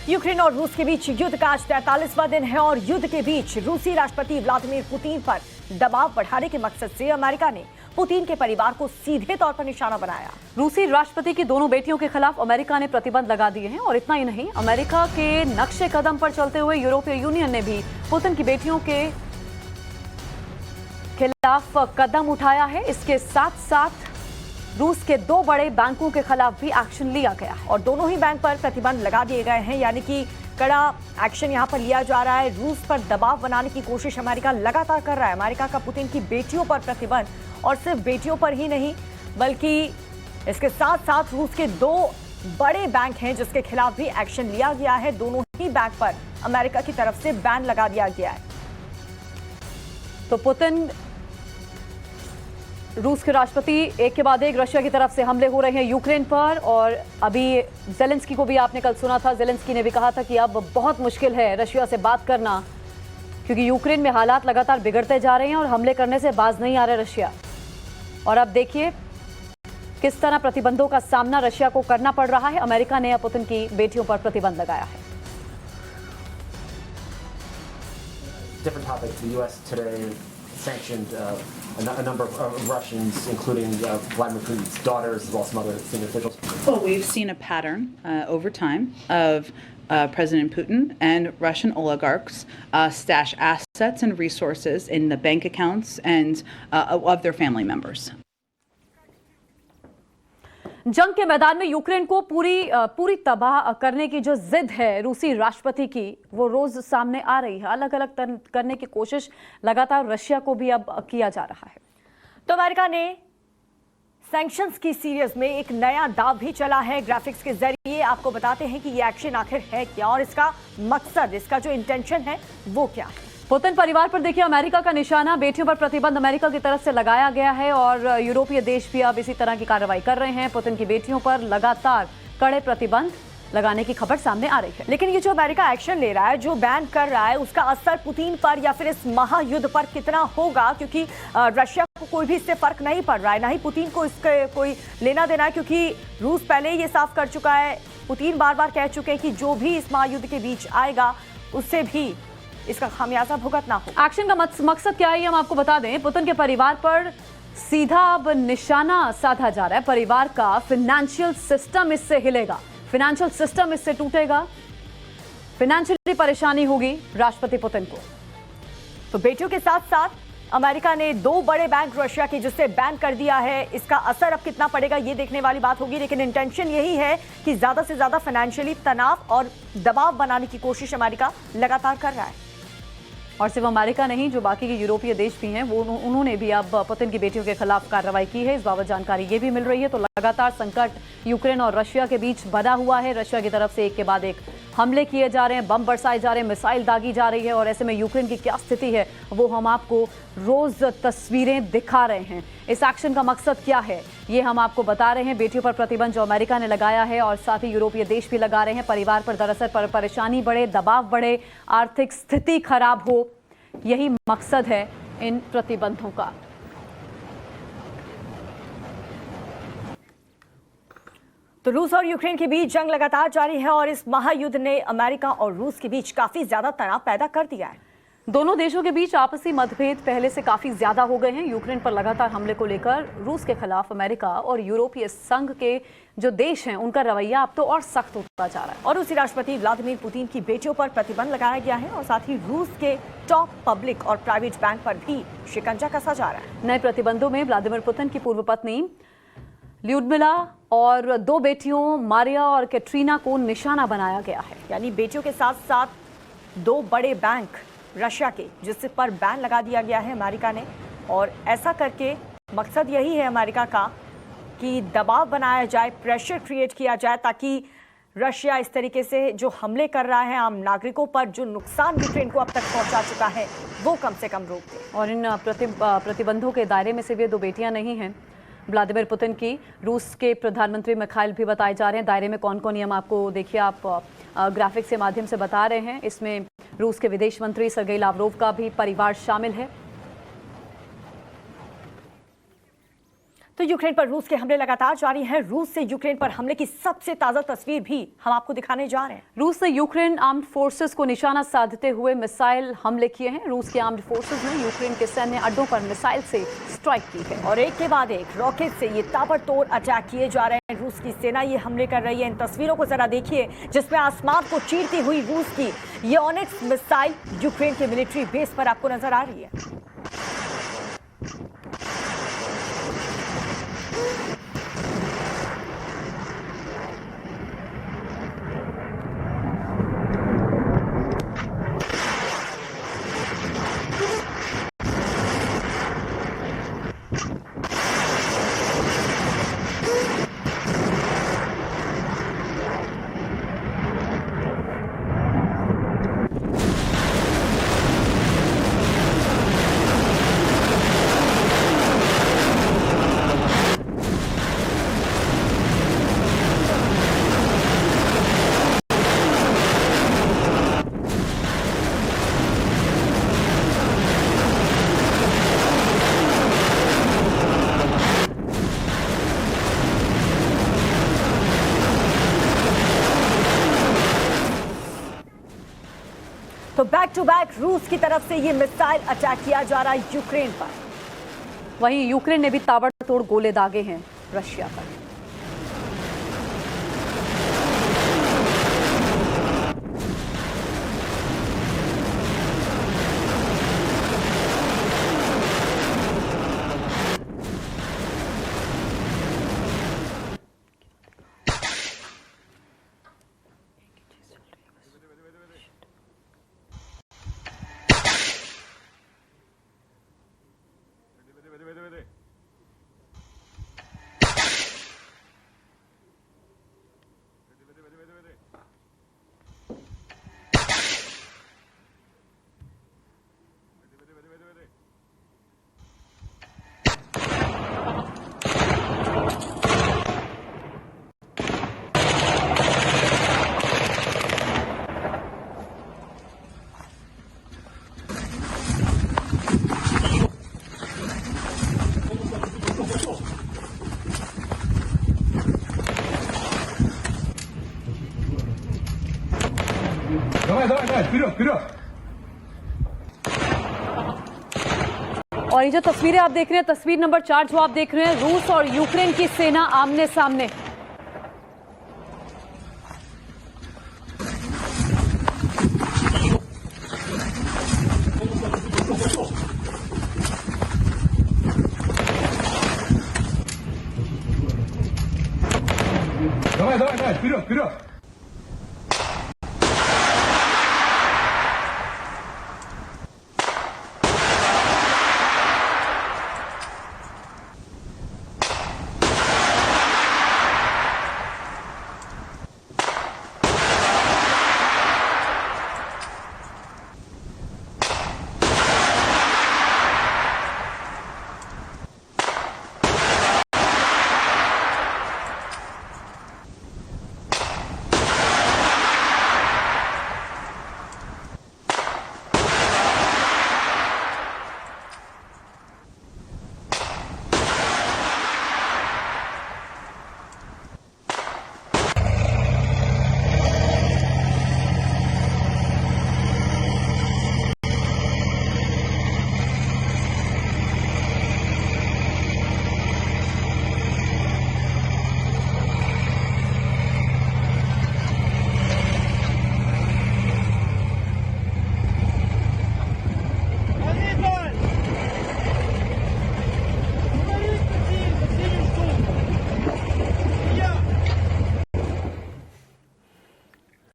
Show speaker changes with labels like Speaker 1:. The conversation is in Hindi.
Speaker 1: यूक्रेन और रूस के बीच युद्ध का आज 43वां दिन है और युद्ध के बीच रूसी राष्ट्रपति व्लादिमीर पुतिन पर दबाव बढ़ाने के मकसद से अमेरिका ने पुतिन के परिवार को सीधे तौर पर निशाना बनाया।
Speaker 2: रूसी राष्ट्रपति की दोनों बेटियों के खिलाफ अमेरिका ने प्रतिबंध लगा दिए हैं और इतना ही नहीं, अमेरिका के नक्शे कदम पर चलते हुए यूरोपीय यूनियन ने भी पुतिन की बेटियों के खिलाफ कदम उठाया है। इसके साथ साथ रूस के 2 बड़े बैंकों के खिलाफ भी एक्शन लिया गया और दोनों ही बैंक पर प्रतिबंध लगा दिए गए हैं, यानी कि कड़ा एक्शन यहां पर लिया जा रहा है। रूस पर दबाव बनाने की कोशिश अमेरिका लगातार कर रहा है। अमेरिका का पुतिन की बेटियों पर प्रतिबंध, और सिर्फ बेटियों पर ही नहीं बल्कि इसके साथ साथ रूस के 2 बड़े बैंक हैं जिसके खिलाफ भी एक्शन लिया गया है। दोनों ही बैंक पर अमेरिका की तरफ से बैन लगा दिया गया है। तो पुतिन रूस के राष्ट्रपति एक के बाद एक रशिया की तरफ से हमले हो रहे हैं यूक्रेन पर, और अभी ज़ेलेंस्की को भी आपने कल सुना था। ज़ेलेंस्की ने भी कहा था कि अब बहुत मुश्किल है रशिया से बात करना, क्योंकि यूक्रेन में हालात लगातार बिगड़ते जा रहे हैं और हमले करने से बाज नहीं आ रहा रशिया। और अब देखिए किस तरह प्रतिबंधों का सामना रशिया को करना पड़ रहा है। अमेरिका ने पुतिन की बेटियों पर प्रतिबंध लगाया है।
Speaker 3: Different topic. The U.S. today sanctioned a number of Russians, including Vladimir Putin's daughters, as well as some other senior officials.
Speaker 4: Well, we've seen a pattern over time of President Putin and Russian oligarchs stash assets and resources in the bank accounts and of their family members.
Speaker 2: जंग के मैदान में यूक्रेन को पूरी तबाह करने की जो जिद है रूसी राष्ट्रपति की, वो रोज सामने आ रही है। अलग अलग करने की कोशिश लगातार रशिया को भी अब किया जा रहा है।
Speaker 1: तो अमेरिका ने सैंक्शंस की सीरीज में एक नया दाव भी चला है। ग्राफिक्स के जरिए आपको बताते हैं कि ये एक्शन आखिर है क्या और इसका मकसद, इसका जो इंटेंशन है वो क्या है।
Speaker 2: पुतिन परिवार पर देखिए अमेरिका का निशाना, बेटियों पर प्रतिबंध अमेरिका की तरफ से लगाया गया है और यूरोपीय देश भी अब इसी तरह की कार्रवाई कर रहे हैं। पुतिन की बेटियों पर लगातार कड़े प्रतिबंध लगाने की खबर सामने आ रही है।
Speaker 1: लेकिन ये जो अमेरिका एक्शन ले रहा है, जो बैन कर रहा है, उसका असर पुतिन पर या फिर इस महायुद्ध पर कितना होगा, क्योंकि रशिया को कोई भी इससे फर्क नहीं पड़ रहा है, ना ही पुतिन को इसके कोई लेना देना है, क्योंकि रूस पहले ही ये साफ कर चुका है। पुतिन बार बार कह चुके हैं कि जो भी इस महायुद्ध के बीच आएगा उससे भी इसका खामियाजा भुगतना हो।
Speaker 2: एक्शन का मकसद क्या है हम आपको बता दें। पुतिन के परिवार पर सीधा अब निशाना साधा जा रहा है। परिवार का फाइनेंशियल सिस्टम इससे हिलेगा, फाइनेंशियल सिस्टम इससे टूटेगा, फाइनेंशियली परेशानी होगी राष्ट्रपति पुतिन को।
Speaker 1: तो बेटियों के साथ साथ अमेरिका ने 2 बड़े बैंक रशिया के जिससे बैन कर दिया है। इसका असर अब कितना पड़ेगा ये देखने वाली बात होगी, लेकिन इंटेंशन यही है कि ज्यादा से ज्यादा फाइनेंशियली तनाव और दबाव बनाने की कोशिश अमेरिका लगातार कर रहा है।
Speaker 2: और सिर्फ अमेरिका नहीं, जो बाकी के यूरोपीय देश भी हैं वो उन्होंने भी अब पुतिन की बेटियों के खिलाफ कार्रवाई की है। इस बाबत जानकारी ये भी मिल रही है। तो लगातार संकट यूक्रेन और रशिया के बीच बना हुआ है। रशिया की तरफ से एक के बाद एक हमले किए जा रहे हैं, बम बरसाए जा रहे हैं, मिसाइल दागी जा रही है, और ऐसे में यूक्रेन की क्या स्थिति है वो हम आपको रोज तस्वीरें दिखा रहे हैं। इस एक्शन का मकसद क्या है ये हम आपको बता रहे हैं। बेटियों पर प्रतिबंध जो अमेरिका ने लगाया है और साथ ही यूरोपीय देश भी लगा रहे हैं। परिवार पर दरअसल परेशानी बढ़े, दबाव बढ़े, आर्थिक स्थिति खराब हो, यही मकसद है इन प्रतिबंधों का।
Speaker 1: तो रूस और यूक्रेन के बीच जंग लगातार जारी है और इस महायुद्ध ने अमेरिका और रूस के बीच काफी ज्यादा तनाव पैदा कर दिया है।
Speaker 2: दोनों देशों के बीच आपसी मतभेद पहले से काफी ज्यादा हो गए हैं। यूक्रेन पर लगातार हमले को लेकर रूस के खिलाफ अमेरिका और यूरोपीय संघ के जो देश हैं उनका रवैया अब तो और सख्त होता जा रहा है।
Speaker 1: और रूसी राष्ट्रपति व्लादिमीर पुतिन की बेटियों पर प्रतिबंध लगाया गया है और साथ ही रूस के टॉप पब्लिक और प्राइवेट बैंक पर भी शिकंजा कसा जा रहा है।
Speaker 2: नए प्रतिबंधों में व्लादिमीर पुतिन की पूर्व पत्नी ल्यूडमिला और 2 बेटियों मारिया और कैटरीना को निशाना बनाया गया है।
Speaker 1: यानी बेटियों के साथ साथ 2 बड़े बैंक रशिया के जिस पर बैन लगा दिया गया है अमेरिका ने, और ऐसा करके मकसद यही है अमेरिका का कि दबाव बनाया जाए, प्रेशर क्रिएट किया जाए, ताकि रशिया इस तरीके से जो हमले कर रहा है आम नागरिकों पर, जो नुकसान यूक्रेन को अब तक पहुंचा चुका है, वो कम से कम रोक दे।
Speaker 2: और इन प्रतिबंधों के दायरे में सिर्फ ये 2 बेटियां नहीं हैं व्लादिमीर पुतिन की, रूस के प्रधानमंत्री मिखाइल भी बताए जा रहे हैं। दायरे में कौन कौन नियम आपको देखिए आप ग्राफिक्स के माध्यम से बता रहे हैं। इसमें रूस के विदेश मंत्री सर्गेई लावरोव का भी परिवार शामिल है।
Speaker 1: तो यूक्रेन पर रूस के हमले लगातार जारी हैं। रूस से यूक्रेन पर हमले की सबसे ताजा तस्वीर भी हम आपको दिखाने जा रहे हैं।
Speaker 2: रूस ने यूक्रेन आर्म्ड फोर्सेस को निशाना साधते हुए मिसाइल हमले किए हैं। रूस के आर्म्ड फोर्सेस ने यूक्रेन के सैन्य अड्डों पर मिसाइल से स्ट्राइक की है
Speaker 1: और एक के बाद एक रॉकेट से ये ताबड़तोड़ अटैक किए जा रहे हैं। रूस की सेना ये हमले कर रही है। इन तस्वीरों को जरा देखिए जिसमें आसमान को चीरती हुई रूस की ये ऑनिक्स मिसाइल यूक्रेन के मिलिट्री बेस पर आपको नजर आ रही है। तो बैक टू बैक रूस की तरफ से ये मिसाइल अटैक किया जा रहा है यूक्रेन पर।
Speaker 2: वहीं यूक्रेन ने भी ताबड़तोड़ गोले दागे हैं रशिया पर।
Speaker 5: Давай, вперед!
Speaker 2: और ये जो तस्वीरें आप देख रहे हैं, तस्वीर नंबर 4 जो आप देख रहे हैं, रूस और यूक्रेन की सेना आमने सामने।